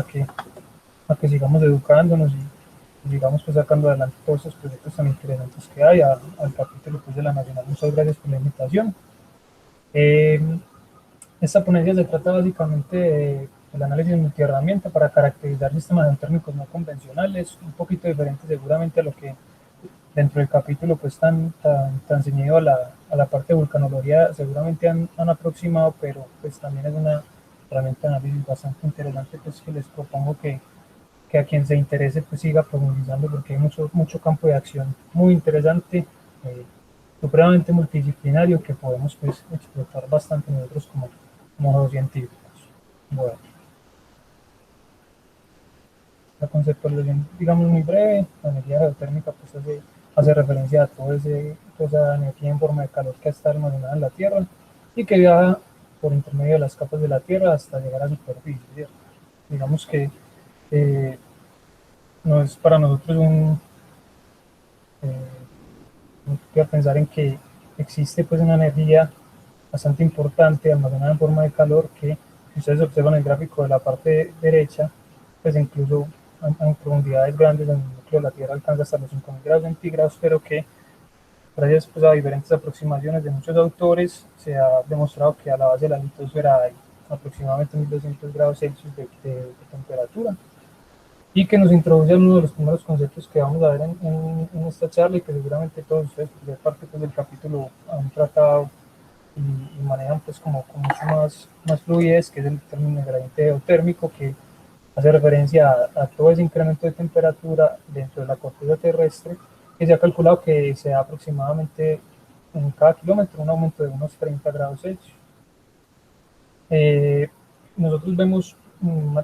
que, a que sigamos educándonos y sigamos pues sacando adelante todos estos proyectos tan interesantes que hay. Al capítulo pues, de la Nacional, muchas gracias por la invitación. Eh, Esta ponencia se trata básicamente del análisis multiherramienta para caracterizar sistemas térmicos no convencionales, un poquito diferente seguramente a lo que dentro del capítulo pues tan ceñido a la parte de vulcanología seguramente han aproximado, pero pues también es una herramienta de análisis bastante interesante pues que les propongo que a quien se interese pues siga profundizando porque hay mucho campo de acción muy interesante, supremamente multidisciplinario que podemos pues explotar bastante nosotros como científicos. Bueno, la conceptualización, digamos, muy breve. La energía geotérmica pues hace referencia a toda esa energía en forma de calor que está almacenada en la Tierra y que viaja por intermedio de las capas de la Tierra hasta llegar a la superficie, ¿cierto? Digamos que eh, no es para nosotros pensar en que existe pues una energía bastante importante almacenada en forma de calor que, si ustedes observan el gráfico de la parte derecha, pues incluso en profundidades grandes en el núcleo de la Tierra alcanza hasta los 5000 grados centígrados, pero que gracias pues, a diferentes aproximaciones de muchos autores se ha demostrado que a la base de la litosfera hay aproximadamente 1200 grados Celsius de temperatura y que nos introduce uno de los primeros conceptos que vamos a ver en esta charla y que seguramente todos ustedes, pues, de parte pues, del capítulo, han tratado y manejan pues como con mucho más fluidez, que es el término de gradiente geotérmico, que hace referencia a todo ese incremento de temperatura dentro de la corteza terrestre, que se ha calculado que se da aproximadamente en cada kilómetro un aumento de unos 30 grados Celsius. Eh, Nosotros vemos,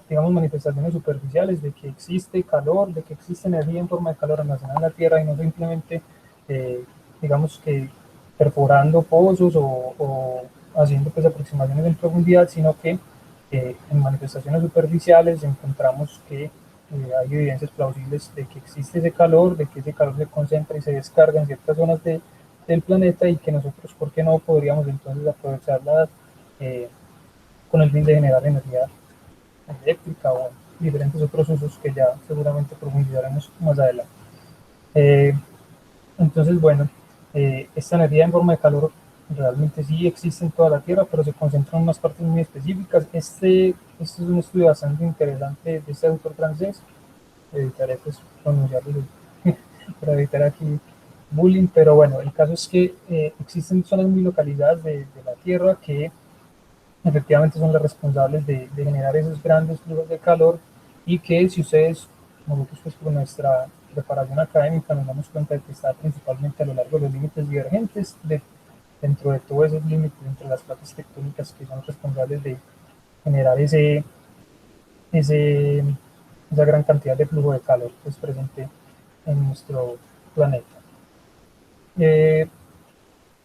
digamos, manifestaciones superficiales de que existe calor, de que existe energía en forma de calor almacenada en la Tierra y no simplemente, eh, digamos que perforando pozos o haciendo pues aproximaciones en profundidad, sino que en manifestaciones superficiales encontramos que hay evidencias plausibles de que existe ese calor, de que ese calor se concentra y se descarga en ciertas zonas del planeta y que nosotros, ¿por qué no podríamos entonces aprovecharla con el fin de generar energía eléctrica o diferentes otros usos que ya seguramente profundizaremos más adelante? Eh, entonces, bueno, esta energía en forma de calor realmente sí existe en toda la Tierra, pero se concentra en unas partes muy específicas. Este es un estudio bastante interesante de este autor francés. Evitaré pues pronunciarlo para evitar aquí bullying, pero bueno, el caso es que existen zonas muy localizadas de la Tierra que efectivamente son las responsables de generar esos grandes flujos de calor y que si ustedes, nosotros pues por nuestra preparación académica nos damos cuenta de que está principalmente a lo largo de los límites divergentes, dentro de todos esos límites, entre las placas tectónicas que son responsables de generar ese, esa gran cantidad de flujo de calor que es presente en nuestro planeta. Eh,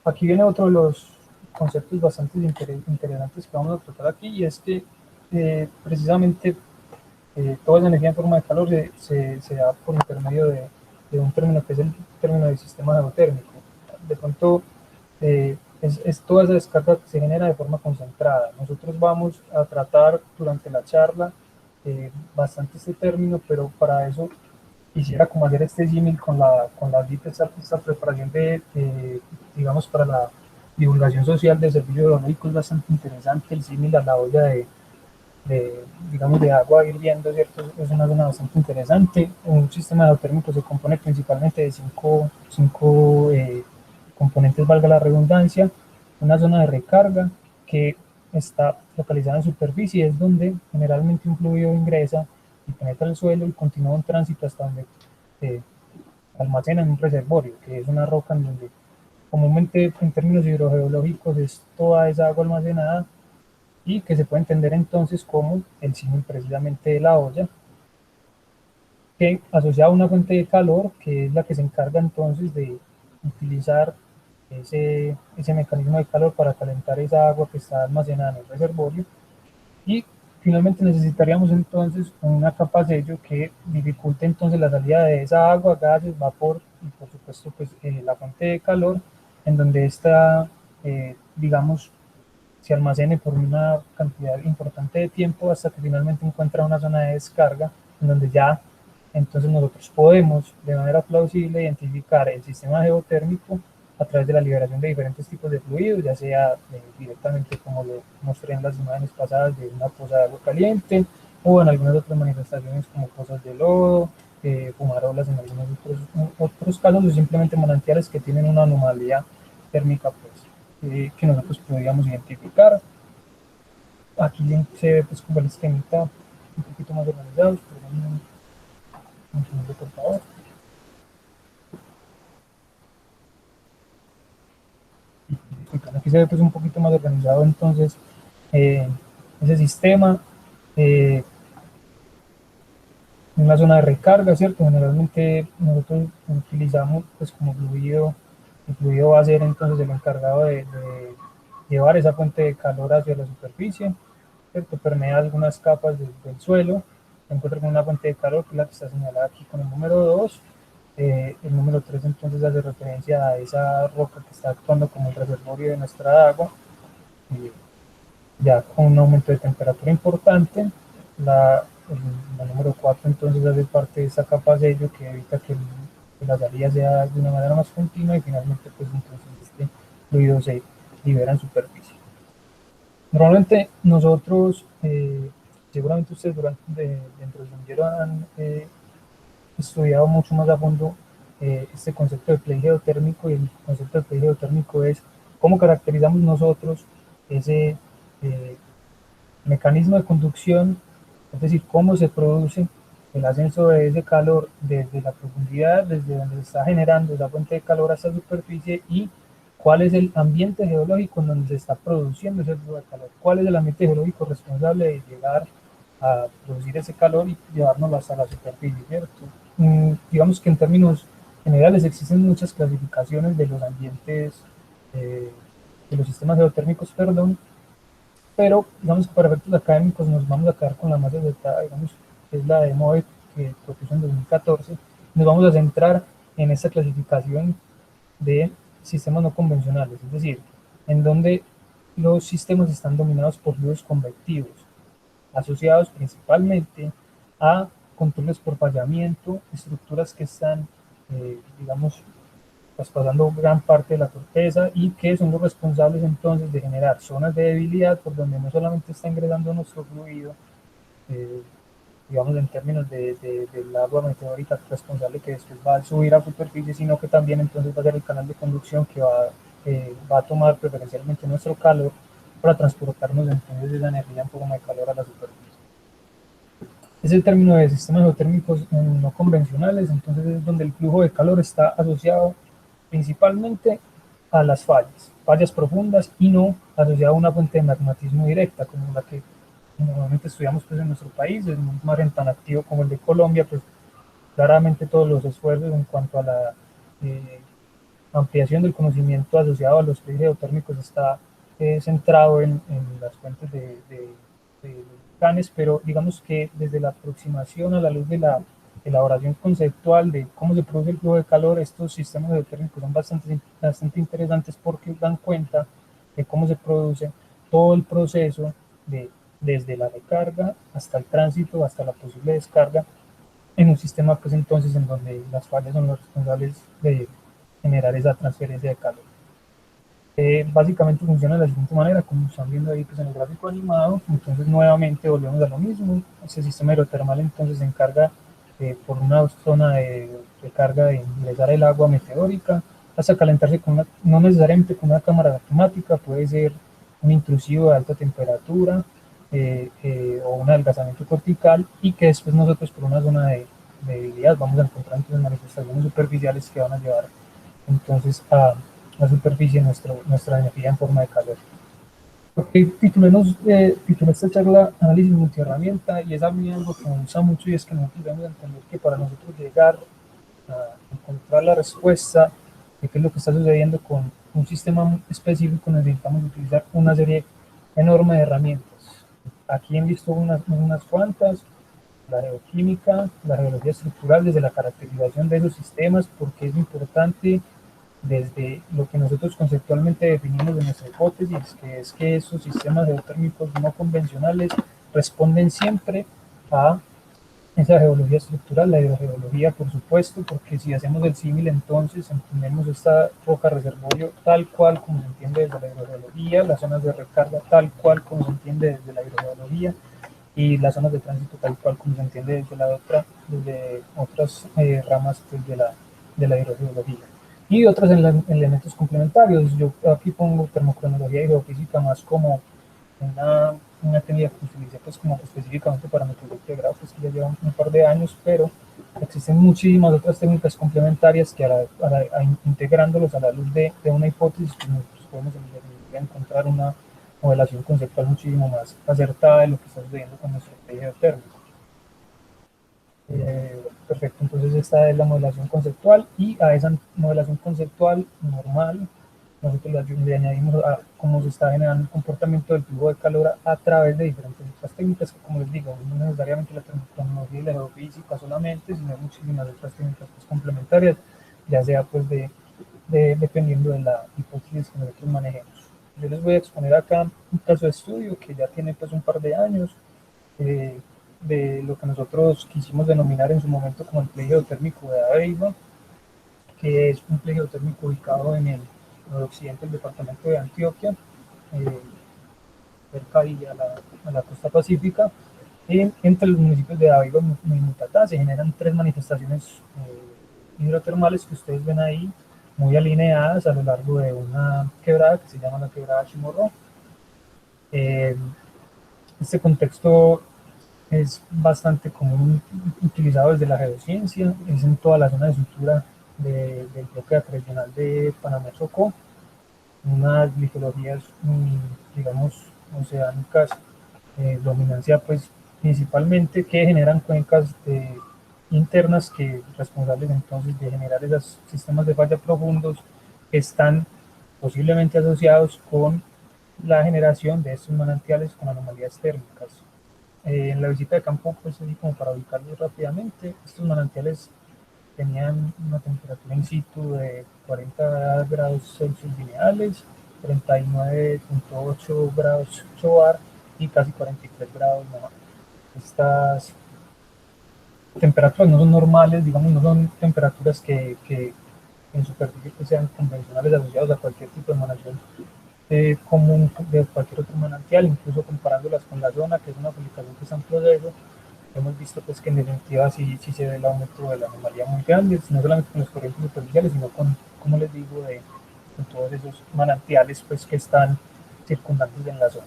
Aquí viene otro de los conceptos bastante interesantes que vamos a tratar aquí y es que precisamente toda esa energía en forma de calor se da por intermedio de un término que es el término de sistema geotérmico. De pronto, toda esa descarga se genera de forma concentrada. Nosotros vamos a tratar durante la charla bastante este término, pero para eso quisiera como hacer este símil con la esta preparación digamos, para la divulgación social de servicios geológicos es bastante interesante. El símil a la olla digamos, de agua hirviendo, ¿cierto? Es una zona bastante interesante. Un sistema geotérmico se compone principalmente de cinco componentes, valga la redundancia. Una zona de recarga que está localizada en superficie, es donde generalmente un fluido ingresa y penetra el suelo y continúa un tránsito hasta donde eh, almacena en un reservorio, que es una roca en donde comúnmente en términos hidrogeológicos es toda esa agua almacenada y que se puede entender entonces como el símil precisamente de la olla, que asociada a una fuente de calor, que es la que se encarga entonces de utilizar ese mecanismo de calor para calentar esa agua que está almacenada en el reservorio. Y finalmente necesitaríamos entonces una capa sello que dificulte entonces la salida de esa agua, gases, vapor y por supuesto pues, la fuente de calor, en donde esta, digamos, se almacene por una cantidad importante de tiempo hasta que finalmente encuentra una zona de descarga en donde ya entonces nosotros podemos de manera plausible identificar el sistema geotérmico a través de la liberación de diferentes tipos de fluidos, ya sea directamente como lo mostré en las imágenes pasadas de una poza de agua caliente o en algunas otras manifestaciones como pozas de lodo, fumarolas en algunos otros casos o simplemente manantiales que tienen una anomalía térmica pues, que nosotros podríamos identificar. Aquí se ve pues como el esquemita un poquito más organizado, un segundo por favor. Aquí se ve pues un poquito más organizado entonces ese sistema. En la zona de recarga, ¿cierto? Generalmente nosotros utilizamos pues como fluido, el fluido va a ser entonces el encargado de llevar esa fuente de calor hacia la superficie, ¿cierto? Permea algunas capas del suelo, se encuentra con una fuente de calor que es la que está señalada aquí con el número 2. El número 3 entonces hace referencia a esa roca que está actuando como el reservorio de nuestra agua, ya con un aumento de temperatura importante. La número 4 entonces hace parte de esa capa sello que evita que la salida sea de una manera más continua y finalmente pues entonces este fluido se libera en superficie. Normalmente nosotros, seguramente ustedes dentro del semillero han estudiado mucho más a fondo este concepto de play geotérmico, y el concepto de play geotérmico es cómo caracterizamos nosotros ese mecanismo de conducción, es decir, cómo se produce el ascenso de ese calor desde la profundidad, desde donde se está generando esa fuente de calor hasta la superficie, y cuál es el ambiente geológico en donde se está produciendo ese flujo de calor, cuál es el ambiente geológico responsable de llegar a producir ese calor y llevárnoslo hasta la superficie, ¿cierto? Digamos que en términos generales existen muchas clasificaciones de los ambientes, de los sistemas geotérmicos, perdón, pero digamos que para efectos académicos nos vamos a quedar con la más acertada, digamos, que es la de MOE que propuso en 2014. Nos vamos a centrar en esta clasificación de sistemas no convencionales, es decir, en donde los sistemas están dominados por fluidos convectivos, asociados principalmente a controles por fallamiento, estructuras que están, digamos, traspasando gran parte de la corteza y que son los responsables entonces de generar zonas de debilidad por donde no solamente está ingresando nuestro fluido, eh, digamos en términos del agua meteórica responsable que después va a subir a superficie, sino que también entonces va a ser el canal de conducción que va a tomar preferencialmente nuestro calor para transportarnos entonces esa energía en forma de calor a la superficie. Es el término de sistemas geotérmicos no convencionales, entonces es donde el flujo de calor está asociado principalmente a las fallas profundas y no asociado a una fuente de magmatismo directa, como la que normalmente estudiamos pues, en nuestro país, en un mar tan activo como el de Colombia, pues claramente todos los esfuerzos en cuanto a la ampliación del conocimiento asociado a los fluidos geotérmicos está centrado en las fuentes de volcanes, pero digamos que desde la aproximación a la luz de la elaboración conceptual de cómo se produce el flujo de calor, estos sistemas geotérmicos son bastante interesantes porque dan cuenta de cómo se produce todo el proceso desde la recarga hasta el tránsito, hasta la posible descarga, en un sistema pues entonces en donde las fallas son los responsables de generar esa transferencia de calor. Básicamente funciona de la siguiente manera, como están viendo ahí pues, en el gráfico animado. Entonces nuevamente volvemos a lo mismo. Este sistema aerotermal entonces se encarga por una zona de recarga de ingresar el agua meteórica hasta calentarse con una, no necesariamente con una cámara automática, puede ser un intrusivo de alta temperatura o un adelgazamiento cortical, y que después nosotros por una zona de debilidad vamos a encontrar entonces manifestaciones superficiales que van a llevar entonces a la superficie nuestra energía en forma de calor. Titulé esta charla Análisis multiherramienta, y es a mí algo que me gusta mucho, y es que nosotros debemos entender que para nosotros llegar a encontrar la respuesta de qué es lo que está sucediendo con un sistema específico necesitamos utilizar una serie enorme de herramientas. Aquí he visto unas cuantas: la geoquímica, la geología estructural, desde la caracterización de esos sistemas, porque es importante desde lo que nosotros conceptualmente definimos de nuestra hipótesis, que es que esos sistemas geotérmicos no convencionales responden siempre a esa geología estructural, la hidrogeología, por supuesto, porque si hacemos el símil, entonces entendemos esta roca reservorio tal cual como se entiende desde la hidrogeología, las zonas de recarga tal cual como se entiende desde la hidrogeología, y las zonas de tránsito tal cual como se entiende desde otras ramas pues, de la hidrogeología. Y otros elementos complementarios. Yo aquí pongo termocronología y geofísica más como una técnica que utilicé pues como específicamente para mi proyecto de grado, pues que ya lleva un par de años, pero existen muchísimas otras técnicas complementarias que integrándolos a la luz de una hipótesis, pues nosotros podemos encontrar una modelación conceptual muchísimo más acertada de lo que está sucediendo con nuestro eje geotérmico. Perfecto, entonces esta es la modelación conceptual y a esa modelación conceptual normal nosotros le añadimos a cómo se está generando el comportamiento del flujo de calor a través de diferentes otras técnicas que, como les digo, no necesariamente la termocronología y la geofísica solamente, sino muchísimas otras técnicas pues, complementarias, ya sea pues dependiendo de la hipótesis que nosotros manejemos. Yo les voy a exponer acá un caso de estudio que ya tiene pues un par de años, de lo que nosotros quisimos denominar en su momento como el pliegue geotérmico de Aveiva, que es un pliegue geotérmico ubicado en el occidente del departamento de Antioquia, cerca ahí a la costa pacífica. Entre los municipios de Aveiva y Mutatá se generan tres manifestaciones hidrotermales que ustedes ven ahí, muy alineadas a lo largo de una quebrada que se llama la quebrada Chimorro. Este contexto es bastante común utilizado desde la geociencia, es en toda la zona de sutura del bloque acrecional de Panamá-Chocó, unas litologías, digamos, oceánicas, dominancia pues principalmente que generan cuencas internas que responsables entonces de generar esos sistemas de falla profundos que están posiblemente asociados con la generación de estos manantiales con anomalías térmicas. En la visita de campo, pues así como para ubicarlos rápidamente, estos manantiales tenían una temperatura in situ de 40 grados Celsius lineales, 39.8 grados Choar y casi 43 grados Nahar. Estas temperaturas no son normales, digamos, no son temperaturas que en superficie que sean convencionales asociados a cualquier tipo de emanación común de cualquier otro manantial, incluso comparándolas con la zona, que es una aplicación que está en proceso. Hemos visto pues que en definitiva sí se ve el aumento de la anomalía muy grande, no solamente con los corrientes superficiales, sino con, como les digo, con todos esos manantiales pues que están circundantes en la zona.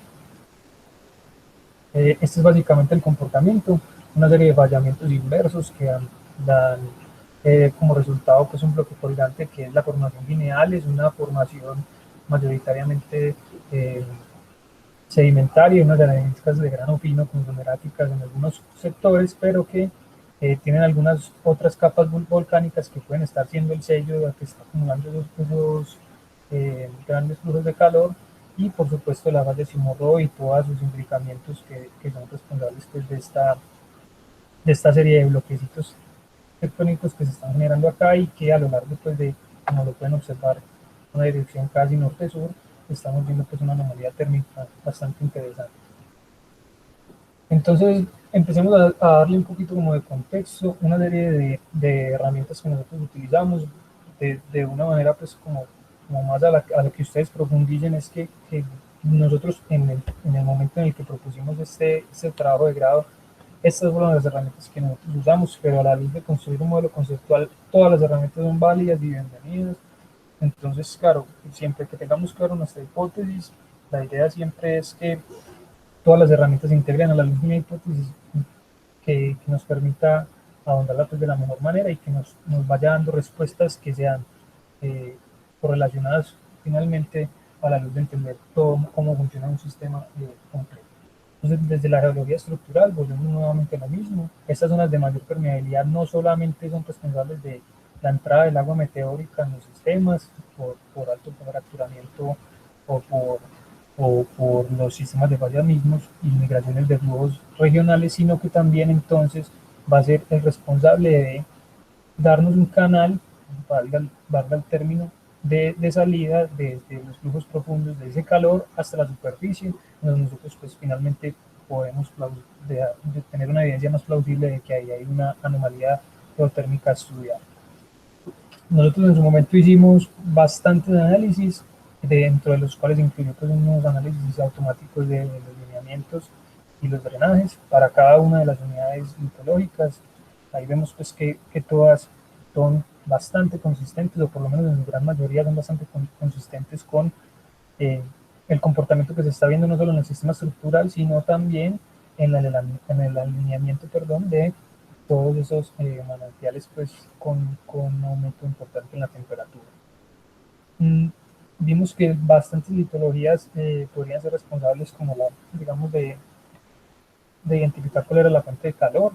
Este es básicamente el comportamiento, una serie de fallamientos inversos que dan como resultado pues un bloque colgante que es la formación lineal, es una formación mayoritariamente sedimentaria y unas areniscas de grano fino conglomeráticas en algunos sectores, pero que tienen algunas otras capas volcánicas que pueden estar siendo el sello de que está acumulando esos grandes flujos de calor, y por supuesto la falla de Simorro y todos sus imbricamientos que son responsables pues, de esta serie de bloquecitos tectónicos que se están generando acá y que a lo largo pues, de, como lo pueden observar, una dirección casi norte-sur, estamos viendo que es una anomalía térmica bastante interesante. Entonces, empecemos a darle un poquito como de contexto, una serie de herramientas que nosotros utilizamos de una manera pues como más a lo que ustedes profundicen, es que nosotros en el momento en el que propusimos este trabajo de grado, estas fueron las herramientas que nosotros usamos, pero a la luz de construir un modelo conceptual, todas las herramientas son válidas y bienvenidas. Entonces, claro, siempre que tengamos claro nuestra hipótesis, la idea siempre es que todas las herramientas se integren a la luz de una hipótesis que nos permita ahondarla pues, de la mejor manera y que nos vaya dando respuestas que sean correlacionadas finalmente a la luz de entender cómo funciona un sistema completo. Entonces, desde la geología estructural, volvemos nuevamente a lo mismo. Estas zonas de mayor permeabilidad no solamente son responsables de la entrada del agua meteórica en los sistemas por alto fracturamiento o por los sistemas de fallas mismos y migraciones de flujos regionales, sino que también entonces va a ser el responsable de darnos un canal, valga el término, de salida desde los flujos profundos de ese calor hasta la superficie, donde nosotros pues finalmente podemos de tener una evidencia más plausible de que ahí hay una anomalía geotérmica estudiada. Nosotros en su momento hicimos bastantes análisis, dentro de los cuales incluyó pues, unos análisis automáticos de los lineamientos y los drenajes para cada una de las unidades litológicas. Ahí vemos pues que todas son bastante consistentes, o por lo menos en su gran mayoría son bastante consistentes con eh, el comportamiento que se está viendo no solo en el sistema estructural, sino también en el alineamiento, perdón, de todos esos manantiales pues con un aumento importante en la temperatura. Mm, Vimos que bastantes litologías podrían ser responsables como la, digamos, de identificar cuál era la fuente de calor,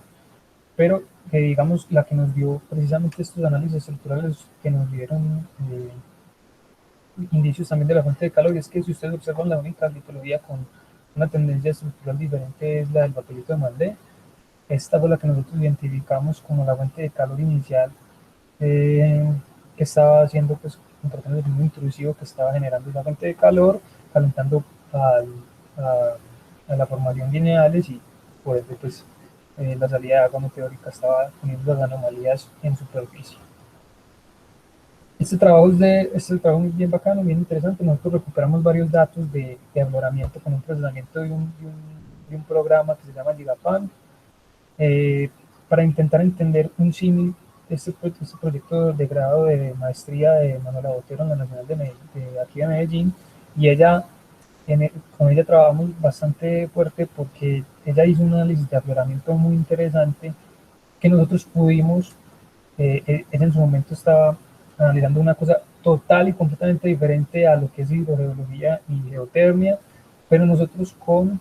pero que digamos la que nos dio precisamente estos análisis estructurales que nos dieron indicios también de la fuente de calor, y es que si ustedes observan la única litología con una tendencia estructural diferente es la del batolito de Maldé. Esta fue la que nosotros identificamos como la fuente de calor inicial eh, que estaba haciendo pues un ritmo intrusivo que estaba generando esa fuente de calor, calentando a la formación de lineales y por ende pues la salida de agua meteórica estaba poniendo las anomalías en superficie. Este trabajo es bien bacano, bien interesante. Nosotros recuperamos varios datos de afloramiento con un procesamiento de un programa que se llama Gigapan, eh, para intentar entender un símil de este proyecto de grado de maestría de Manuela Botero en la Nacional de aquí de Medellín. Y ella, con ella trabajamos bastante fuerte porque ella hizo un análisis de afloramiento muy interesante que nosotros pudimos, ella en su momento estaba analizando una cosa total y completamente diferente a lo que es hidrogeología y geotermia, pero nosotros con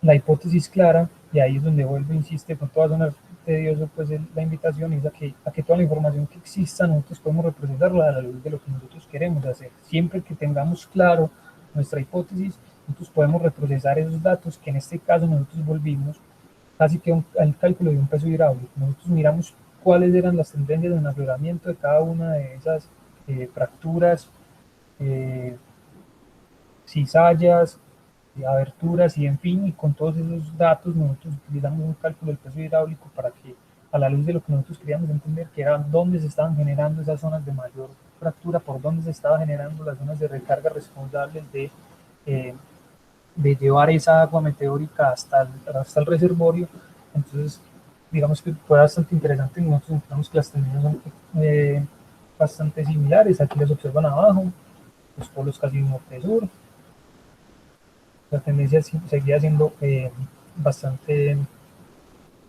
la hipótesis clara, y ahí es donde vuelvo, insiste, con toda zona tedioso, pues la invitación es a que toda la información que exista nosotros podemos representarla a la luz de lo que nosotros queremos hacer. Siempre que tengamos claro nuestra hipótesis, nosotros podemos reprocesar esos datos, que en este caso nosotros volvimos casi que al cálculo de un peso hidráulico. Nosotros miramos cuáles eran las tendencias de afloramiento de cada una de esas fracturas, eh, cizallas, aberturas y en fin, y con todos esos datos nosotros utilizamos un cálculo del peso hidráulico para que a la luz de lo que nosotros queríamos entender, que era dónde se estaban generando esas zonas de mayor fractura, por dónde se estaban generando las zonas de recarga responsables eh, de llevar esa agua meteórica hasta el reservorio. Entonces, digamos que fue bastante interesante. Nosotros encontramos que las tendencias son bastante similares. Aquí les observan abajo, los polos casi norte-sur. La tendencia seguía siendo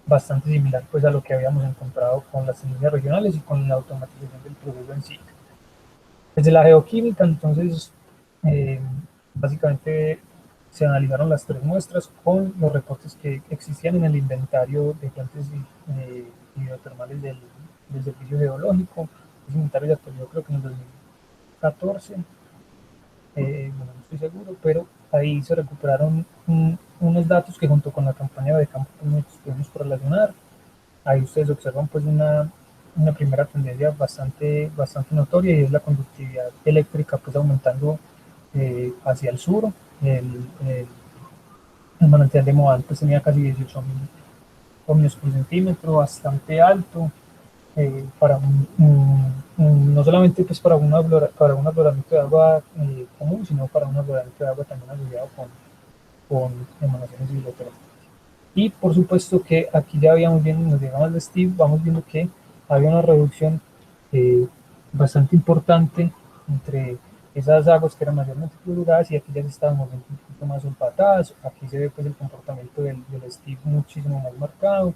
bastante similar pues, a lo que habíamos encontrado con las tendencias regionales y con la automatización del proceso en sí. Desde la geoquímica, entonces, eh, básicamente se analizaron las tres muestras con los reportes que existían en el inventario de fuentes hidrotermales del Servicio Geológico. Ese inventario ya actualizó creo que en el 2014, bueno, no estoy seguro, pero ahí se recuperaron unos datos que junto con la campaña de campo pudimos correlacionar. Ahí ustedes observan pues una primera tendencia bastante notoria, y es la conductividad eléctrica pues aumentando hacia el sur. El, el manantial de Moán pues tenía casi 18.000 ohmios por centímetro, bastante alto, para no solamente pues para para un afloramiento de agua común, sino para un afloramiento de agua también asociado con emanaciones hidrotérmicas. Y por supuesto que aquí ya habíamos viendo, nos llegamos de Steve, vamos viendo que había una reducción bastante importante entre esas aguas que eran mayormente cloruradas y aquí ya se estaban moviendo un poquito más sulfatadas. Aquí se ve pues el comportamiento del Steve muchísimo más marcado.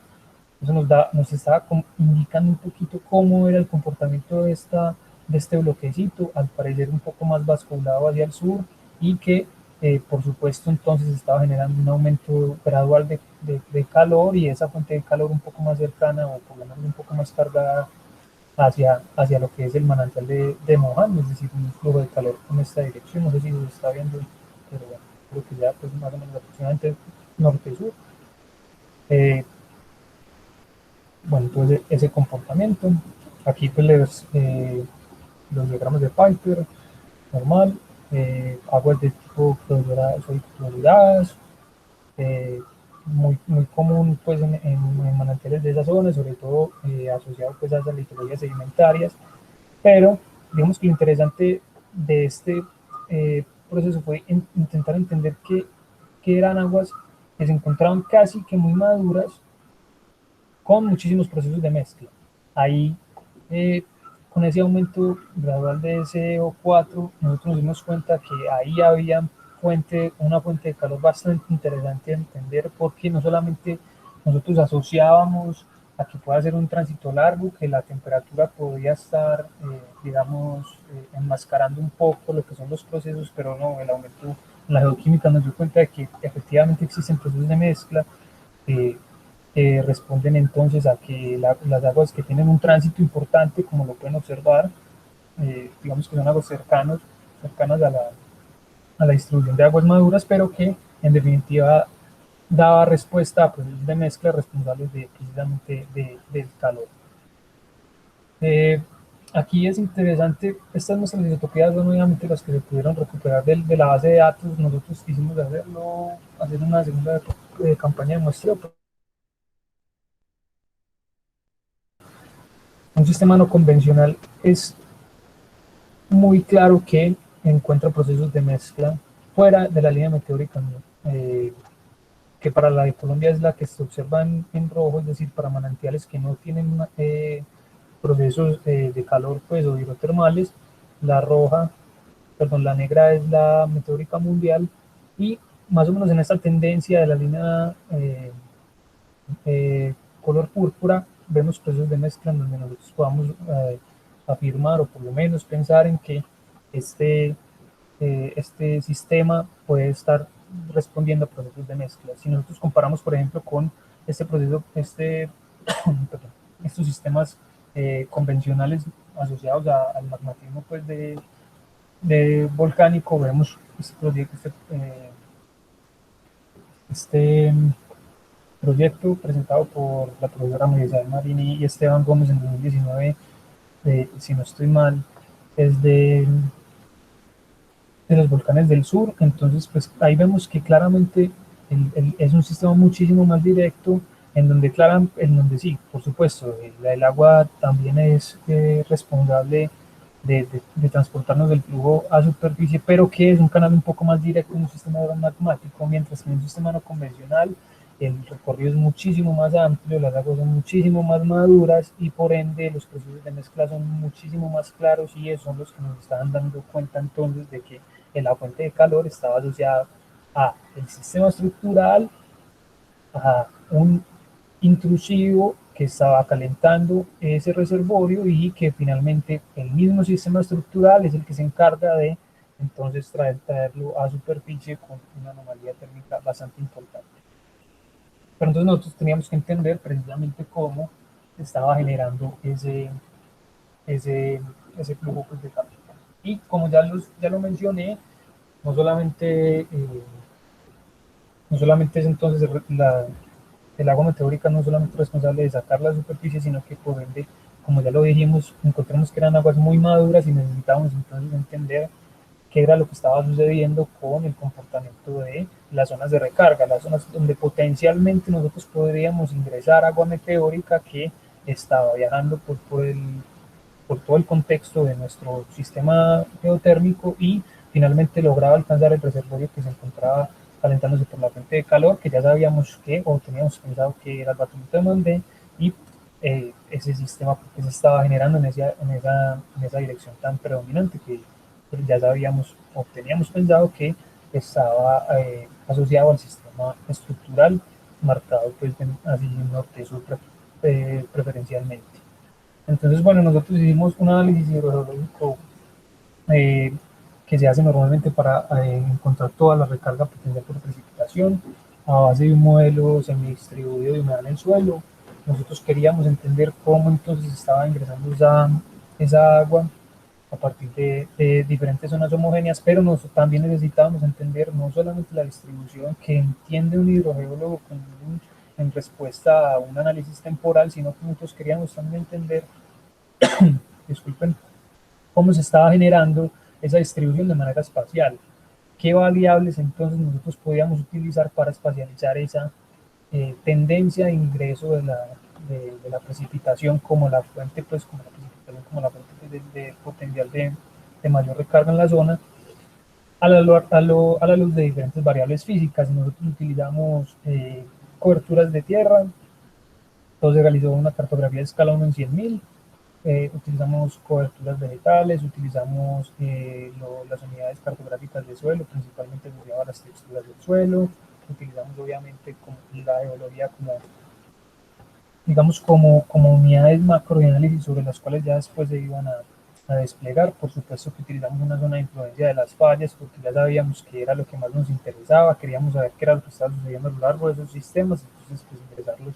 Eso nos estaba indicando un poquito cómo era el comportamiento de este bloquecito, al parecer un poco más basculado hacia el sur, y que por supuesto entonces estaba generando un aumento gradual de calor, y esa fuente de calor un poco más cercana, o por lo menos un poco más cargada hacia lo que es el manantial de Moján, es decir, un flujo de calor en esta dirección. No sé si se está viendo, pero bueno, creo que ya pues más o menos aproximadamente norte-sur. Bueno, entonces ese comportamiento. Aquí pues los diagramas de Piper, normal, aguas de tipo cloruradas, muy común pues en manantiales de esa zona, sobre todo asociado pues a esas litologías sedimentarias, pero digamos que lo interesante de este proceso fue intentar entender que eran aguas que se encontraban casi que muy maduras con muchísimos procesos de mezcla. Ahí, con ese aumento gradual de CO4, nosotros nos dimos cuenta que ahí había una fuente de calor bastante interesante de entender, porque no solamente nosotros asociábamos a que pueda ser un tránsito largo, que la temperatura podía estar, digamos, enmascarando un poco lo que son los procesos, pero no, el aumento en la geoquímica nos dio cuenta de que efectivamente existen procesos de mezcla, eh, responden entonces a que las aguas que tienen un tránsito importante, como lo pueden observar, digamos que son aguas cercanas a la distribución de aguas maduras, pero que en definitiva daba respuesta a procesos de mezcla responsables precisamente del calor. Eh, Aquí es interesante, estas nuestras isotopías son obviamente las que se pudieron recuperar de la base de datos. Nosotros quisimos hacer una segunda campaña de muestreo. Un sistema no convencional es muy claro que encuentra procesos de mezcla fuera de la línea meteórica, ¿no? Que para la de Colombia es la que se observa en rojo, es decir, para manantiales que no tienen procesos de calor pues, o hidrotermales. La roja, perdón, la negra es la meteórica mundial, y más o menos en esta tendencia de la línea color púrpura vemos procesos de mezcla en donde nosotros podamos afirmar o por lo menos pensar en que este, este sistema puede estar respondiendo a procesos de mezcla. Si nosotros comparamos, por ejemplo, con este proceso, perdón, estos sistemas convencionales asociados al magmatismo pues, de volcánico, vemos este proyecto, este proyecto presentado por la profesora María Marini y Esteban Gómez en 2019, si no estoy mal, es de los volcanes del sur. Entonces, pues ahí vemos que claramente es un sistema muchísimo más directo, en donde sí, por supuesto, el agua también es responsable de transportarnos del flujo a superficie, pero que es un canal un poco más directo en un sistema magmático, mientras que en un sistema no convencional el recorrido es muchísimo más amplio, las aguas son muchísimo más maduras y por ende los procesos de mezcla son muchísimo más claros, y esos son los que nos estaban dando cuenta entonces de que la fuente de calor estaba asociada a el sistema estructural, a un intrusivo que estaba calentando ese reservorio, y que finalmente el mismo sistema estructural es el que se encarga de entonces traerlo a superficie con una anomalía térmica bastante importante. Pero entonces nosotros teníamos que entender precisamente cómo estaba generando ese, ese flujo pues, de calor. Y como ya lo mencioné, no solamente, no solamente es entonces el agua meteórica no es solamente responsable de sacar la superficie, sino que por ende, como ya lo dijimos, encontramos que eran aguas muy maduras y necesitábamos entonces entender qué era lo que estaba sucediendo con el comportamiento de las zonas de recarga, las zonas donde potencialmente nosotros podríamos ingresar agua meteórica que estaba viajando por todo el contexto de nuestro sistema geotérmico y finalmente lograba alcanzar el reservorio que se encontraba calentándose por la fuente de calor, que ya sabíamos que, o teníamos pensado que era el batimento de Mandé, y ese sistema que se estaba generando en esa dirección tan predominante que ya sabíamos o teníamos pensado que estaba asociado al sistema estructural marcado pues así norte-sur preferencialmente. Entonces, bueno, nosotros hicimos un análisis hidrogeológico eh, que se hace normalmente para encontrar toda la recarga potencial por precipitación a base de un modelo semidistribuido de humedad en el suelo. Nosotros queríamos entender cómo entonces estaba ingresando esa agua a partir de diferentes zonas homogéneas, pero también necesitábamos entender no solamente la distribución que entiende un hidrogeólogo en respuesta a un análisis temporal, sino que nosotros queríamos también entender, disculpen, cómo se estaba generando esa distribución de manera espacial. ¿Qué variables entonces nosotros podíamos utilizar para espacializar esa tendencia de ingreso de la precipitación como la fuente, pues como la precipitación, como la fuente de potencial de mayor recarga en la zona, a la luz de diferentes variables físicas? Nosotros utilizamos coberturas de tierra, entonces se realizó una cartografía de escala 1 en 100.000, utilizamos coberturas vegetales, utilizamos las unidades cartográficas de suelo, principalmente asociadas a las texturas del suelo, utilizamos obviamente como la geología como, digamos, como unidades macro de análisis sobre las cuales ya después se iban a desplegar. Por supuesto que utilizamos una zona de influencia de las fallas porque ya sabíamos que era lo que más nos interesaba, queríamos saber qué era lo que estaba sucediendo a lo largo de esos sistemas, entonces pues ingresarlos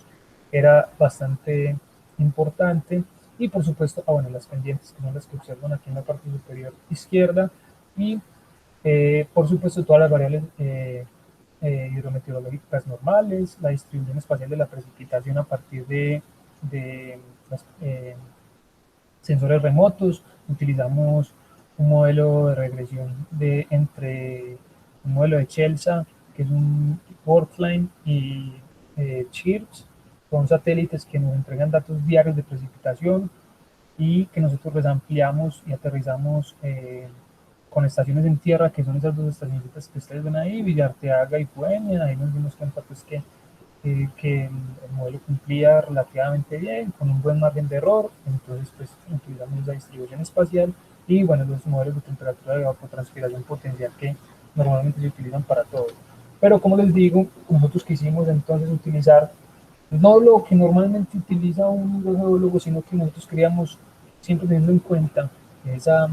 era bastante importante. Y por supuesto, bueno, las pendientes que son las que observan aquí en la parte superior izquierda, y por supuesto todas las variables hidrometeorológicas normales, la distribución espacial de la precipitación a partir de las, sensores remotos. Utilizamos un modelo de regresión entre un modelo de Chelsea, que es un Worldline, y CHIRPS, son satélites que nos entregan datos diarios de precipitación y que nosotros les ampliamos y aterrizamos con estaciones en tierra, que son esas dos estaciones que ustedes ven ahí, Villarteaga y Fueña. Ahí nos dimos cuenta pues que el modelo cumplía relativamente bien, con un buen margen de error. Entonces pues utilizamos la distribución espacial y bueno, los modelos de temperatura de evapotranspiración potencial que normalmente se utilizan para todo. Pero como les digo, nosotros quisimos entonces utilizar no lo que normalmente utiliza un geólogo, sino que nosotros queríamos, siempre teniendo en cuenta esa,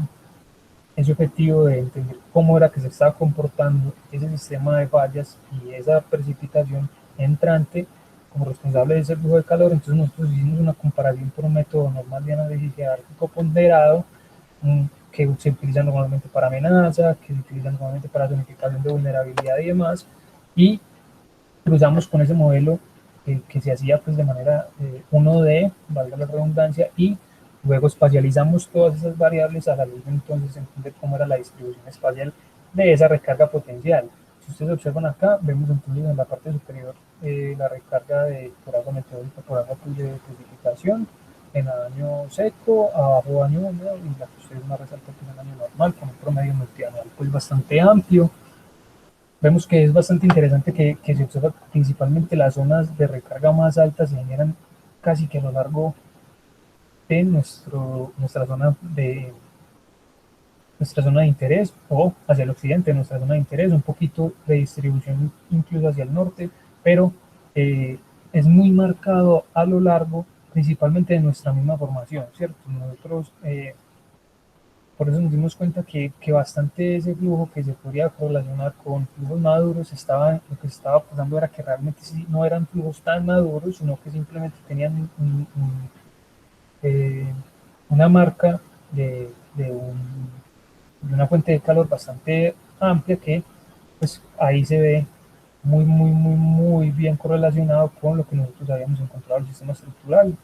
ese objetivo de entender cómo era que se estaba comportando ese sistema de fallas y esa precipitación entrante como responsable de ese flujo de calor. Entonces nosotros hicimos una comparación por un método normal de análisis jerárquico ponderado, que se utiliza normalmente para amenaza, que se utiliza normalmente para zonificación de vulnerabilidad y demás, y cruzamos con ese modelo que se hacía pues de manera 1D, valga la redundancia, y luego espacializamos todas esas variables a la luz de entonces entender cómo era la distribución espacial de esa recarga potencial. Si ustedes observan acá, vemos entonces en la parte superior la recarga por agua meteórica, por agua de precipitación en año seco, abajo año húmedo, y la que ustedes más resaltan que es en año normal, con un promedio multianual pues bastante amplio. Vemos que es bastante interesante que se observa principalmente las zonas de recarga más altas se generan casi que a lo largo de nuestra zona de interés, o hacia el occidente de nuestra zona de interés, un poquito de distribución incluso hacia el norte, pero es muy marcado a lo largo principalmente de nuestra misma formación, ¿cierto? Nosotros por eso nos dimos cuenta que bastante ese flujo que se podría correlacionar con flujos maduros, lo que se estaba pasando era que realmente sí, no eran flujos tan maduros, sino que simplemente tenían eh, una marca de una fuente de calor bastante amplia que pues ahí se ve muy bien correlacionado con lo que nosotros habíamos encontrado en el sistema estructural.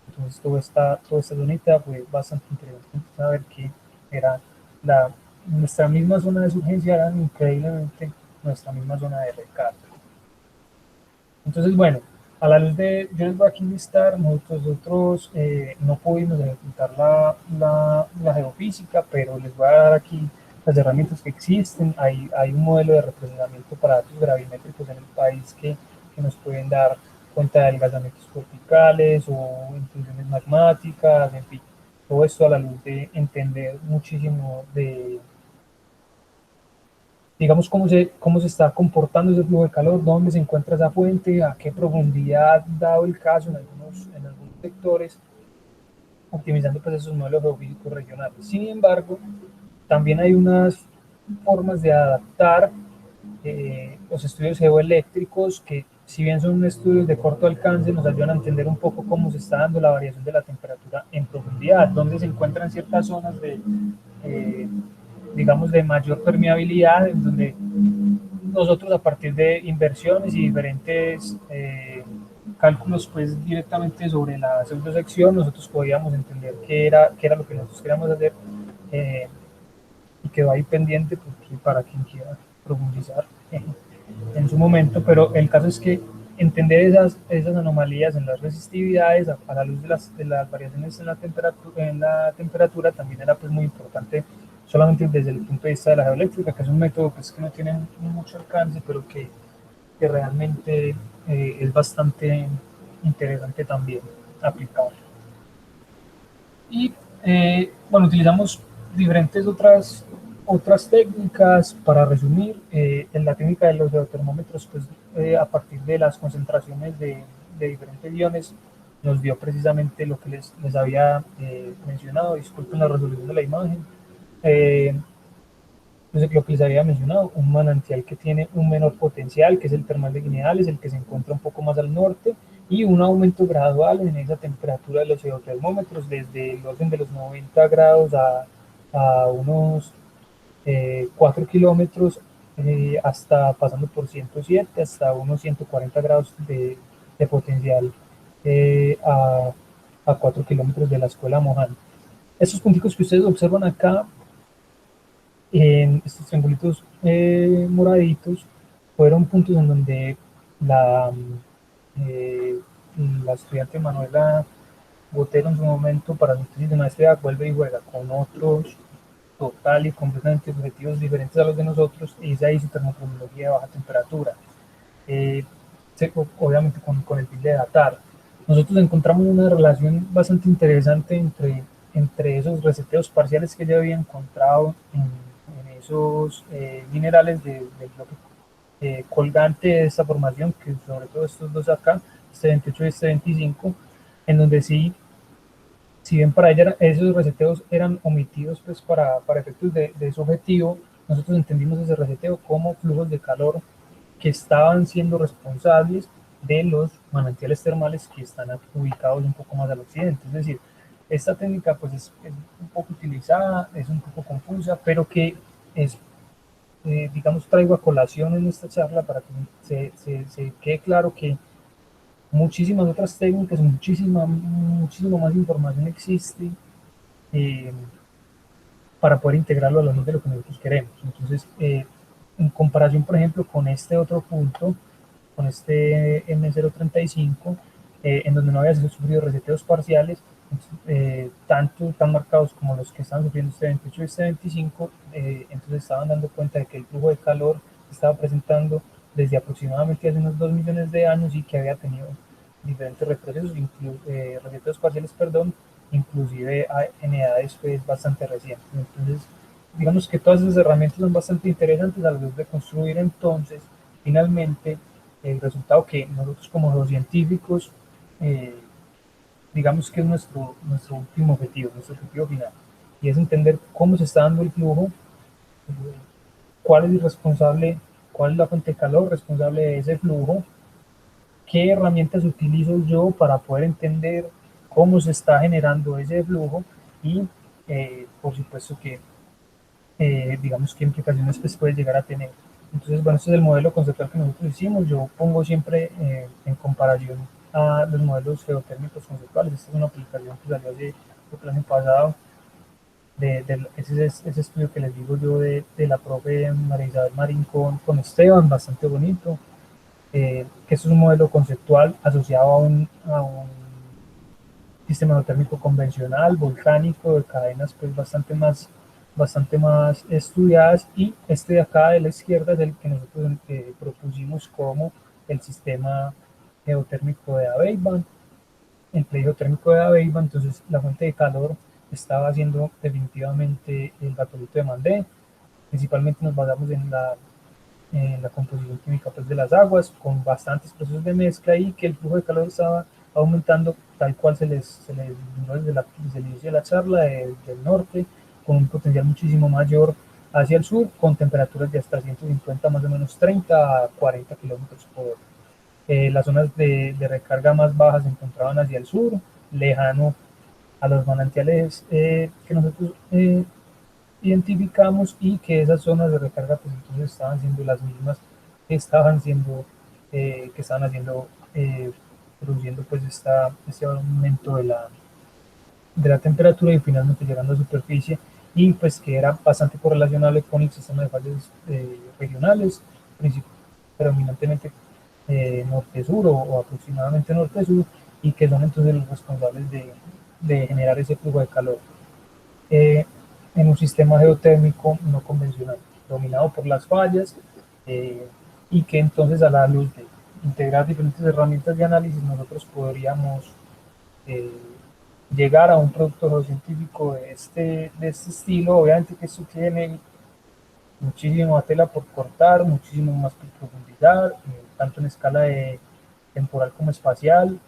Entonces toda esta zonita fue bastante interesante saber que era nuestra misma zona de surgencia, era increíblemente nuestra misma zona de recarga. Entonces, bueno, a la luz de, yo les voy aquí a listar, nosotros no pudimos ejecutar la geofísica, pero les voy a dar aquí las herramientas que existen. Hay un modelo de representamiento para datos gravimétricos en el país que nos pueden dar cuenta de adelgazamientos tropicales o intrusiones magmáticas, en fin, todo esto a la luz de entender muchísimo de, digamos, cómo se está comportando ese flujo de calor, dónde se encuentra esa fuente, a qué profundidad, dado el caso en algunos sectores, optimizando pues esos modelos geofísicos regionales. Sin embargo, también hay unas formas de adaptar los estudios geoeléctricos que, si bien son estudios de corto alcance, nos ayudan a entender un poco cómo se está dando la variación de la temperatura en profundidad, dónde se encuentran ciertas zonas eh, digamos, de mayor permeabilidad, en donde nosotros a partir de inversiones y diferentes cálculos pues directamente sobre la pseudosección, nosotros podíamos entender qué era lo que nosotros queríamos hacer, eh, y quedó ahí pendiente porque para quien quiera profundizar en su momento, pero el caso es que entender esas anomalías en las resistividades a la luz de las variaciones en la temperatura también era pues muy importante, solamente desde el punto de vista de la geoeléctrica, que es un método pues, que no tiene mucho alcance, pero que realmente es bastante interesante también aplicar. Y bueno, utilizamos diferentes otras técnicas para resumir. En la técnica de los geotermómetros, pues a partir de las concentraciones de diferentes iones, nos dio precisamente lo que les había mencionado. Disculpen la resolución de la imagen. Eh, entonces, lo que les había mencionado, un manantial que tiene un menor potencial, que es el termal de Guineales, el que se encuentra un poco más al norte, y un aumento gradual en esa temperatura de los geotermómetros, desde el orden de los 90 grados a unos 4 kilómetros, hasta pasando por 107, hasta unos 140 grados de potencial, a 4 kilómetros de la escuela Moján. Estos puntos que ustedes observan acá en estos triangulitos moraditos fueron puntos en donde la, eh, la estudiante Manuela Botero en su momento para su tesis de maestría vuelve y juega con otros total y completamente objetivos diferentes a los de nosotros, y es ahí su termocronología de baja temperatura, eh, obviamente con el fin de datar. Nosotros encontramos una relación bastante interesante entre esos reseteos parciales que ella había encontrado en esos minerales del bloque colgante de esta formación, que sobre todo estos dos acá, este 28 y este 25, en donde sí, si bien para ella esos reseteos eran omitidos pues para efectos de su objetivo, nosotros entendimos ese reseteo como flujos de calor que estaban siendo responsables de los manantiales termales que están ubicados un poco más al occidente. Es decir, esta técnica pues es un poco utilizada, es un poco confusa, pero que es, digamos, traigo a colación en esta charla para que se quede claro que muchísimas otras técnicas, muchísima más información existe, eh, para poder integrarlo a la luz de lo que nosotros queremos. Entonces, en comparación, por ejemplo, con este otro punto, con este M035, en donde no había sufrido reseteos parciales, tanto tan marcados como los que estaban sufriendo este 28 y este 25, entonces estaban dando cuenta de que el flujo de calor se estaba presentando desde aproximadamente hace unos 2 millones de años y que había tenido diferentes retrocesos, reseteos parciales, perdón, inclusive en edades pues, bastante recientes. Entonces, digamos que todas esas herramientas son bastante interesantes a la luz de construir entonces, finalmente, el resultado que nosotros como los científicos, eh, digamos que es nuestro último objetivo, nuestro objetivo final, y es entender cómo se está dando el flujo, cuál es el responsable, cuál es la fuente de calor responsable de ese flujo, qué herramientas utilizo yo para poder entender cómo se está generando ese flujo y, por supuesto, que digamos qué implicaciones pues, puede llegar a tener. Entonces, bueno, este es el modelo conceptual que nosotros hicimos. Yo pongo siempre en comparación a los modelos geotérmicos conceptuales. Esta es una aplicación que salió hace el año pasado, ese estudio que les digo yo de la profe María Isabel Marín con Esteban, bastante bonito, que es un modelo conceptual asociado a un sistema geotérmico convencional, volcánico, de cadenas pues bastante más estudiadas, y este de acá de la izquierda es el que nosotros propusimos como el sistema geotérmico de Aveiban, el play geotérmico de Aveiban. Entonces la fuente de calor estaba siendo definitivamente el batolito de Mandé. Principalmente nos basamos en la composición química pues, de las aguas, con bastantes procesos de mezcla, y que el flujo de calor estaba aumentando tal cual se les vino desde el inicio de la charla, del norte, con un potencial muchísimo mayor hacia el sur, con temperaturas de hasta 150, más o menos 30 a 40 kilómetros por hora. Las zonas de recarga más bajas se encontraban hacia el sur, lejano a los manantiales que nosotros identificamos, y que esas zonas de recarga pues entonces estaban siendo las mismas que estaban siendo que estaban haciendo produciendo pues este aumento de la temperatura y finalmente llegando a superficie, y pues que era bastante correlacionable con el sistema de fallas regionales, predominantemente norte-sur o aproximadamente norte-sur, y que son entonces los responsables de generar ese flujo de calor eh, en un sistema geotérmico no convencional, dominado por las fallas, eh, y que entonces a la luz de integrar diferentes herramientas de análisis nosotros podríamos eh, llegar a un producto geocientífico de este estilo. Obviamente que esto tiene muchísima tela por cortar, muchísimo más por profundizar, tanto en escala temporal como espacial,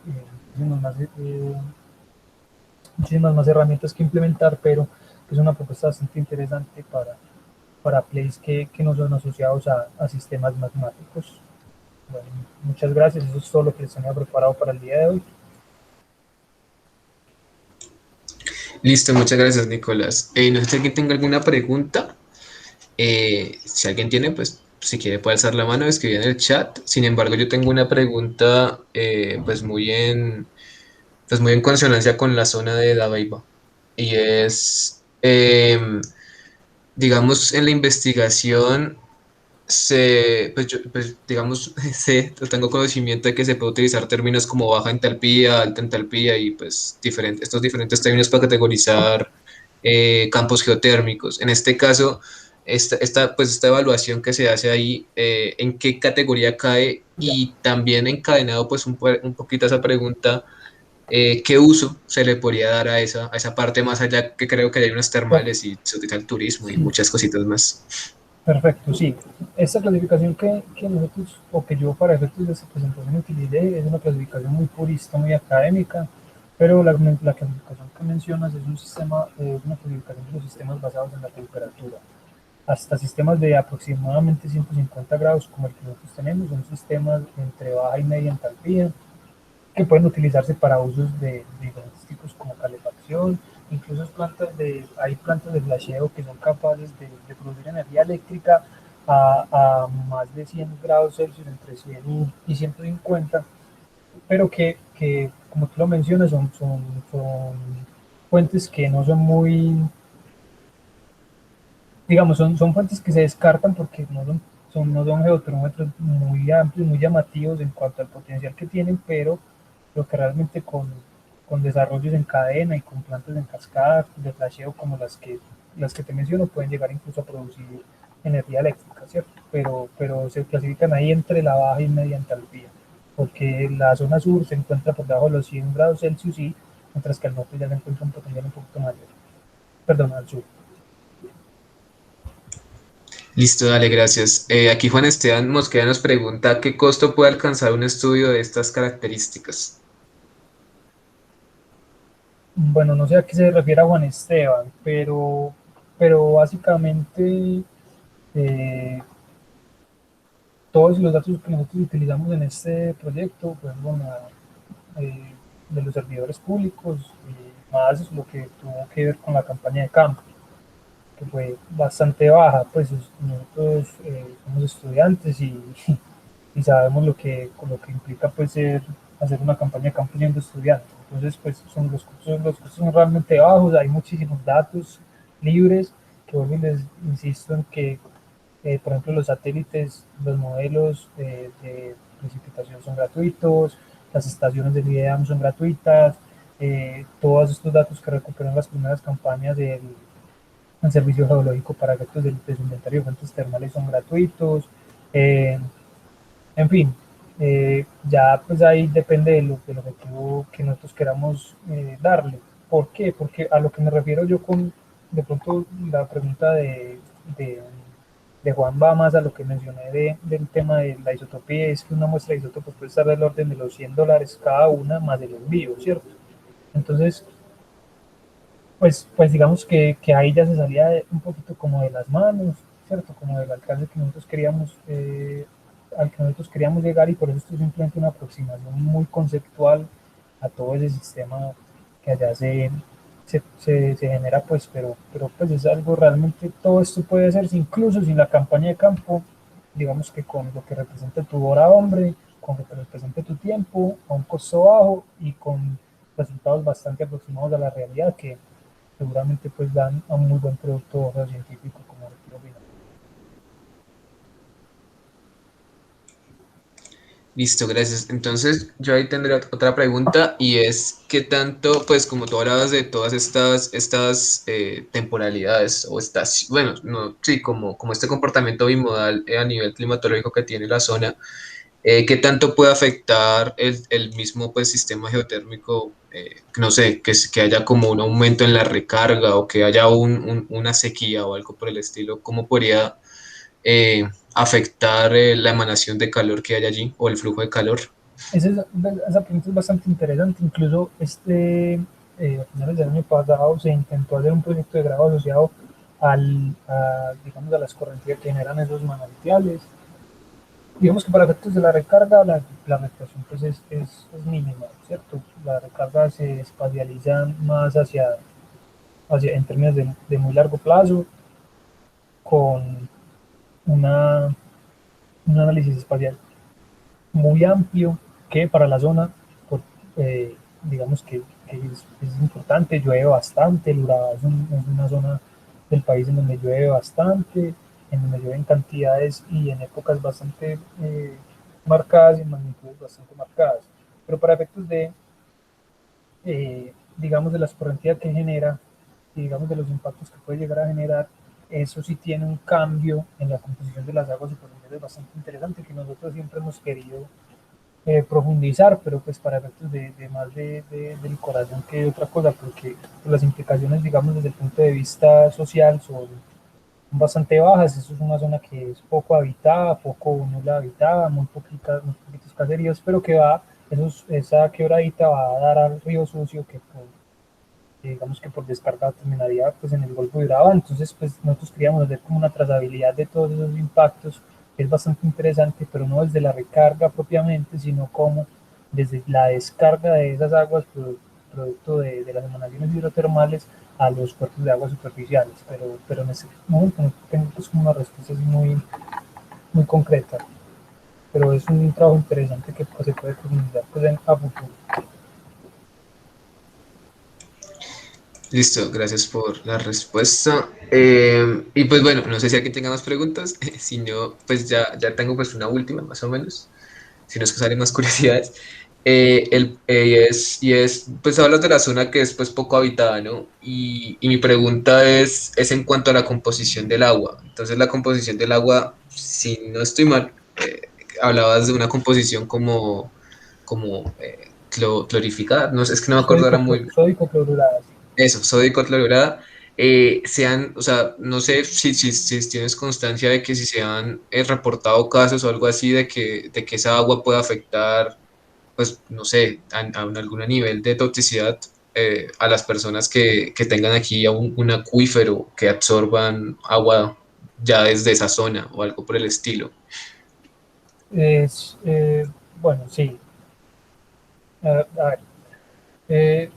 muchísimas más herramientas que implementar, pero es una propuesta bastante interesante para plays que no son asociados a sistemas matemáticos. Bueno, muchas gracias, eso es todo lo que les tenía preparado para el día de hoy. Listo, muchas gracias, Nicolás. No sé si alguien tenga alguna pregunta. Si alguien tiene, pues si quiere puede alzar la mano, escribir en el chat. Sin embargo, yo tengo una pregunta pues muy en consonancia con la zona de Dabeiba. Y es, digamos, en la investigación pues, pues digamos, tengo conocimiento de que se puede utilizar términos como baja entalpía, alta entalpía y pues estos diferentes términos para categorizar campos geotérmicos. En este caso, pues, esta evaluación que se hace ahí, ¿en qué categoría cae? Ya, Y también encadenado pues un poquito a esa pregunta, ¿qué uso se le podría dar a esa parte más allá que creo que hay unas bueno, termales y se utiliza el turismo y sí, muchas cositas más? perfecto, sí. Esta clasificación que nosotros, o que yo para efectos de esta presentación utilicé, es una clasificación muy purista, muy académica, pero la clasificación que mencionas es un sistema, una clasificación de los sistemas basados en la temperatura. Hasta sistemas de aproximadamente 150 grados, como el que nosotros tenemos, son sistemas entre baja y media entalpía, que pueden utilizarse para usos de diferentes tipos como calefacción, incluso hay plantas de flasheo que son capaces de producir energía eléctrica a más de 100 grados Celsius, entre 100 y 150, pero que como tú lo mencionas, son fuentes que no son muy, digamos, son fuentes que se descartan porque no son geotermómetros muy amplios, muy llamativos en cuanto al potencial que tienen, pero lo que realmente con desarrollos en cadena y con plantas en cascada de flasheo como las que te menciono pueden llegar incluso a producir energía eléctrica, ¿cierto? Pero se clasifican ahí entre la baja y media entalpía, porque la zona sur se encuentra por debajo de los 100 grados Celsius, y mientras que al norte ya se encuentra un potencial un poquito mayor, perdón, al sur. Listo, dale, gracias. Aquí Juan Esteban Mosquera nos pregunta qué costo puede alcanzar un estudio de estas características. Bueno, no sé a qué se refiere a Juan Esteban, pero básicamente eh, todos los datos que nosotros utilizamos en este proyecto fueron de los servidores públicos, y más lo que tuvo que ver con la campaña de campo, que fue bastante baja. Pues nosotros somos estudiantes y sabemos lo que implica pues hacer una campaña de campo siendo estudiante. Entonces pues los costos son realmente bajos, hay muchísimos datos libres, que vuelvo y les insisto en que por ejemplo los satélites, los modelos de precipitación son gratuitos, las estaciones de IDEAM son gratuitas, todos estos datos que recuperan las primeras campañas del servicio geológico para efectos de su inventario de fuentes termales son gratuitos. Eh, en fin, ya pues ahí depende del objetivo que nosotros queramos darle. ¿Por qué? Porque a lo que me refiero yo con, de pronto, la pregunta de, de Juan va más a lo que mencioné del tema de la isotopía, es que una muestra de isótopos puede estar del orden de los $100 cada una, más el envío, ¿cierto? Entonces, pues digamos que ahí ya se salía un poquito como de las manos, ¿cierto? Como del alcance que nosotros queríamos, al que nosotros queríamos llegar, y por eso esto es simplemente una aproximación muy conceptual a todo ese sistema que allá se genera, pues, pero pues es algo realmente, todo esto puede hacerse incluso sin la campaña de campo, digamos que con lo que representa tu hora hombre, con que te represente tu tiempo a un costo bajo y con resultados bastante aproximados a la realidad que seguramente pues dan a un muy buen producto científico como retiro final. Listo, gracias. Entonces, yo ahí tendré otra pregunta y es, ¿qué tanto, pues como tú hablabas de todas estas temporalidades o estas, bueno, no, sí, como este comportamiento bimodal a nivel climatológico que tiene la zona, qué tanto puede afectar el mismo pues sistema geotérmico, no sé, que haya como un aumento en la recarga o que haya una sequía o algo por el estilo? ¿Cómo podría afectar la emanación de calor que hay allí o el flujo de calor? Esa pregunta es bastante interesante. Incluso a finales del año pasado se intentó hacer un proyecto de grado asociado digamos, a las corrientes que generan esos manantiales. Digamos que para efectos de la recarga, la afectación pues es mínima, ¿cierto? La recarga se espacializa más en términos de muy largo plazo, con una, un análisis espacial muy amplio que para la zona, por, digamos que es importante, llueve bastante, el Urabá es una zona del país en donde llueve bastante, en donde llueve en cantidades y en épocas bastante marcadas y en magnitudes bastante marcadas. Pero para efectos digamos, de la escorrentía que genera y digamos de los impactos que puede llegar a generar, eso sí tiene un cambio en la composición de las aguas superficiales bastante interesante que nosotros siempre hemos querido profundizar, pero pues para efectos de más del corazón que de otra cosa, porque las implicaciones, digamos, desde el punto de vista social son bastante bajas. Eso es una zona que es poco habitada, poco o nula habitada, muy poquitos caseríos, pero que esa quebradita va a dar al río Sucio que digamos que por descarga terminaría pues en el Golfo de Urabá. Entonces pues nosotros queríamos hacer como una trazabilidad de todos esos impactos, que es bastante interesante, pero no desde la recarga propiamente, sino como desde la descarga de esas aguas producto de las emanaciones hidrotermales a los cuerpos de agua superficiales, pero en ese momento no tengo pues como una respuesta así muy concreta, pero es un trabajo interesante que pues, se puede profundizar pues, a futuro. Listo, gracias por la respuesta. Y pues bueno, no sé si aquí tenga más preguntas, si no, pues ya tengo pues una última más o menos, si no es que salen más curiosidades. Pues hablas de la zona que es pues poco habitada, ¿no? Y mi pregunta es en cuanto a la composición del agua. Entonces la composición del agua, si no estoy mal, hablabas de una composición como clorificada, no sé, es que no me acuerdo ahora muy. Sódico cloruradas. Eso, sódico clorurada, o sea, no sé si tienes constancia de que si se han reportado casos o algo así de que esa agua puede afectar, pues, no sé, a algún nivel de toxicidad a las personas que tengan aquí un acuífero que absorban agua ya desde esa zona o algo por el estilo. Es, bueno, sí. A ver, eh,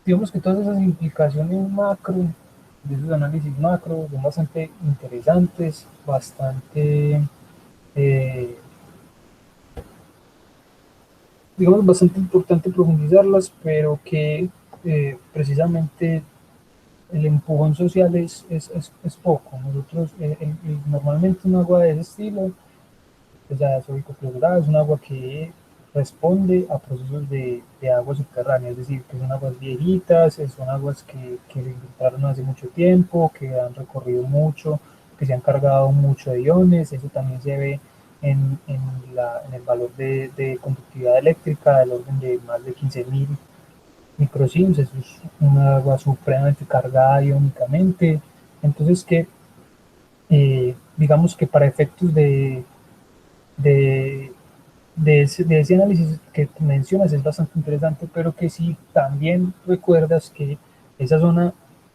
digamos que todas esas implicaciones macro, de esos análisis macro, son bastante interesantes, eh, digamos, bastante importante profundizarlas, pero que precisamente el empujón social es poco. Nosotros, normalmente un agua de ese estilo, pues ya sódico clorurada, es un agua que responde a procesos de agua subterránea, es decir, que son aguas viejitas, son aguas que se encontraron hace mucho tiempo, que han recorrido mucho, que se han cargado mucho de iones. Eso también se ve en el valor de conductividad eléctrica del orden de más de 15.000 microsiemens. Eso es una agua supremamente cargada iónicamente. Entonces que digamos que para efectos de, de ese análisis que mencionas es bastante interesante, pero que si también recuerdas que esa zona,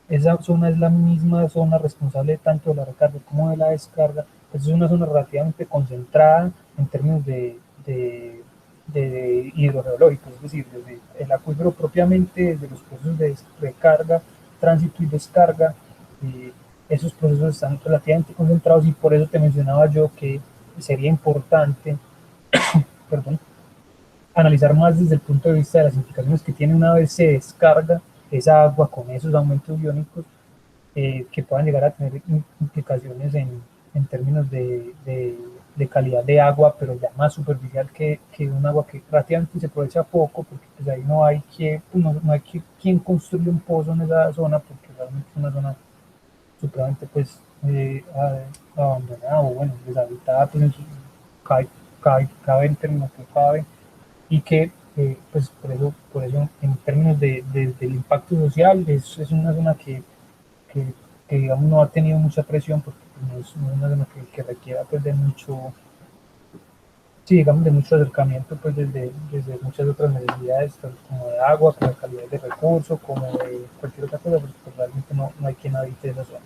esa zona es la misma zona responsable tanto de la recarga como de la descarga, pues es una zona relativamente concentrada en términos de hidrogeológicos, es decir, desde el acuífero propiamente, desde los procesos de recarga, tránsito y descarga, eh, esos procesos están relativamente concentrados y por eso te mencionaba yo que sería importante perdón, analizar más desde el punto de vista de las implicaciones que tiene una vez se descarga esa agua con esos aumentos iónicos, que puedan llegar a tener implicaciones en términos de calidad de agua, pero ya más superficial que un agua que relativamente se aprovecha poco, porque pues ahí no hay, no hay quien construya un pozo en esa zona, porque realmente es una zona supremamente pues abandonada o bueno, deshabitada, pues cabe en términos que cabe, y que pues por eso en términos del impacto social es una zona que, que, digamos no ha tenido mucha presión porque pues, no es una zona que requiera pues de mucho, sí, digamos de mucho acercamiento pues desde muchas otras necesidades, tanto como de agua, como de calidad de recursos, como de cualquier otra cosa, porque pues, realmente no hay quien habite esa zona.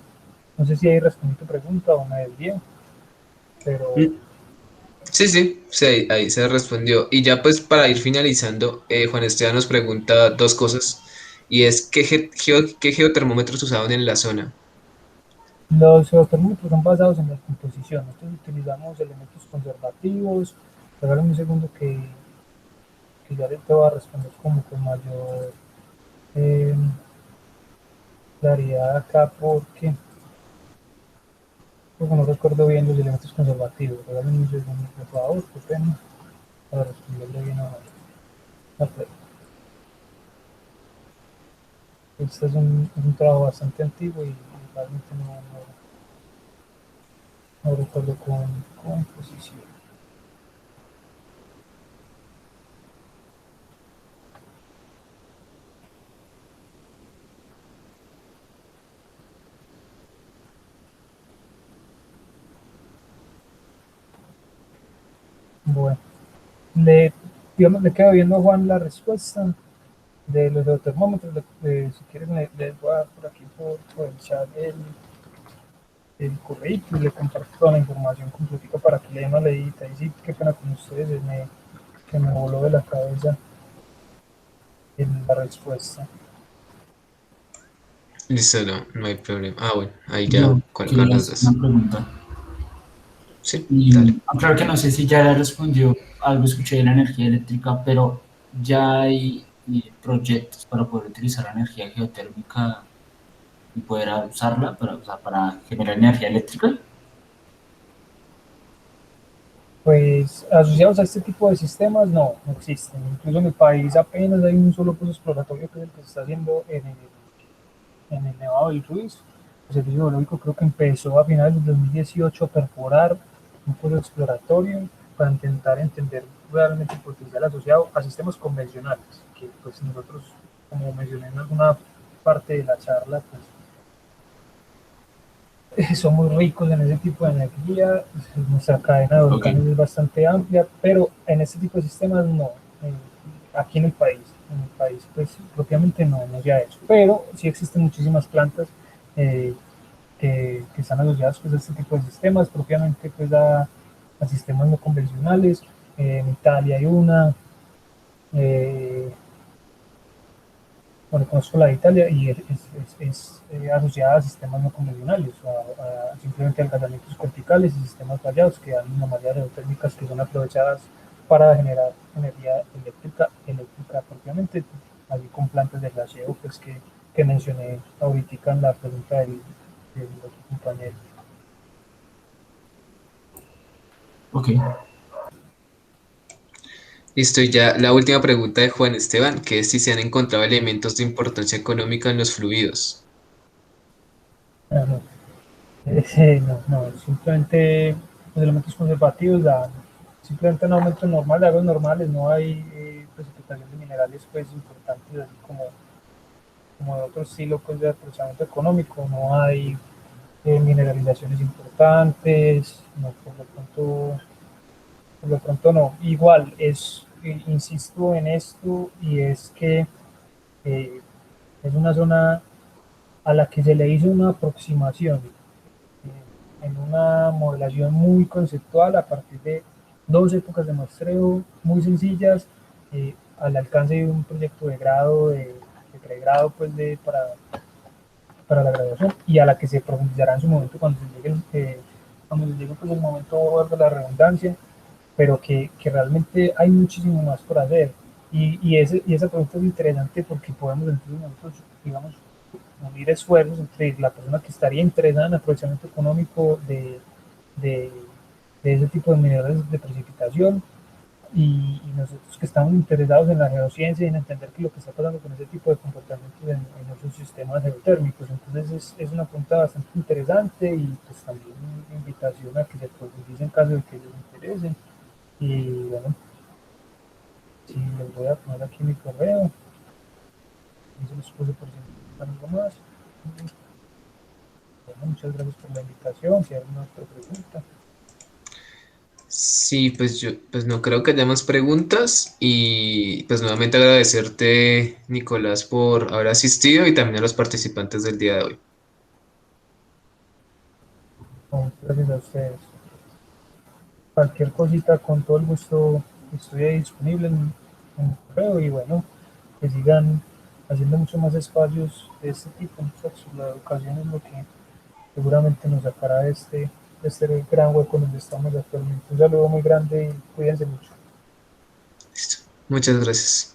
No sé si ahí respondí tu pregunta o me desvié, pero Mm, sí, sí, sí, ahí se respondió. Y ya pues para ir finalizando, Juan Esteban nos pregunta dos cosas, y es ¿qué geotermómetros usaban en la zona? los geotermómetros son basados en la composición. Nosotros utilizamos elementos conservativos. Regálame un segundo que ya te voy a responder como con mayor eh, claridad acá porque no recuerdo bien los elementos conservativos. Regálame un segundo, por favor, qué pena, para responderle bien a la pregunta. Este es un trabajo bastante antiguo y realmente no recuerdo con composición. Bueno, le, digamos, le quedo viendo a Juan la respuesta de los geotermómetros. Si quieren, les voy a dar por aquí por el chat el currículum y le comparto toda la información completita para que le den una leidita. Y sí, qué pena con ustedes, que me voló de la cabeza la respuesta. Listo, no, no hay problema. Ah, bueno, ahí ya Yo con quería los hacer una dos. pregunta. Sí, Y dale. claro que no sé si ya le respondió algo, escuché de la energía eléctrica, pero ya hay proyectos para poder utilizar la energía geotérmica y poder usarla para, o sea, para generar energía eléctrica. Pues asociados a este tipo de sistemas no existen. Incluso en el país apenas hay un solo pozo exploratorio que es el que se está haciendo en el Nevado del Ruiz. El Servicio Geológico creo que empezó a finales del 2018 a perforar un pozo exploratorio para intentar entender realmente el potencial asociado a sistemas convencionales, que pues nosotros, como mencioné en alguna parte de la charla, pues somos ricos en ese tipo de energía, nuestra cadena de Ok, volcanes es bastante amplia, pero en este tipo de sistemas no, aquí en el país pues propiamente no se ha hecho, pero sí existen muchísimas plantas eh, que están asociadas pues, a este tipo de sistemas, propiamente pues a sistemas no convencionales. En Italia hay una, eh, bueno, conozco la de Italia y es asociada a sistemas no convencionales, a simplemente alcanzamientos corticales y sistemas fallados que dan anomalías geotérmicas que son aprovechadas para generar energía eléctrica propiamente, así con plantas de glaseo pues, que mencioné ahorita en la pregunta del otro compañero. ok. Listo, y ya la última pregunta de Juan Esteban, que es si se han encontrado elementos de importancia económica en los fluidos. Ah, no. Simplemente los elementos conservativos dan simplemente un aumento normal de aguas normales, no hay precipitación de minerales pues importantes así como de otro estilo pues, de aprovechamiento económico, no hay mineralizaciones importantes, no, por lo pronto no. Igual insisto en esto y es que eh, es una zona a la que se le hizo una aproximación en una modelación muy conceptual a partir de dos épocas de muestreo muy sencillas, al alcance de un proyecto de grado, de pregrado pues para la graduación y a la que se profundizará en su momento cuando se llegue, cuando se llegue pues, el momento de la redundancia, pero que realmente hay muchísimo más por hacer. Y esa pregunta es interesante porque podemos entonces nosotros, digamos, unir esfuerzos entre la persona que estaría interesada en aprovechamiento económico de, de ese tipo de minerales de precipitación y nosotros que estamos interesados en la geociencia y en entender qué es lo que está pasando con ese tipo de comportamientos en esos sistemas geotérmicos. Entonces es una pregunta bastante interesante y pues también una invitación a que se profundice en caso de que les interese. Y bueno, si les voy a poner aquí mi correo, y se los puse por si necesitan algo más. Bueno, muchas gracias por la invitación. Si hay alguna otra pregunta. Sí, pues yo, pues no creo que haya más preguntas y pues nuevamente agradecerte, Nicolás, por haber asistido y también a los participantes del día de hoy. Muchas gracias a ustedes. Cualquier cosita, con todo el gusto, estoy ahí disponible en el correo y bueno, que sigan haciendo mucho más espacios de este tipo. Muchachos. La educación es lo que seguramente nos sacará de este gran hueco donde estamos actualmente. Un saludo muy grande y cuídense mucho. Listo. Muchas gracias.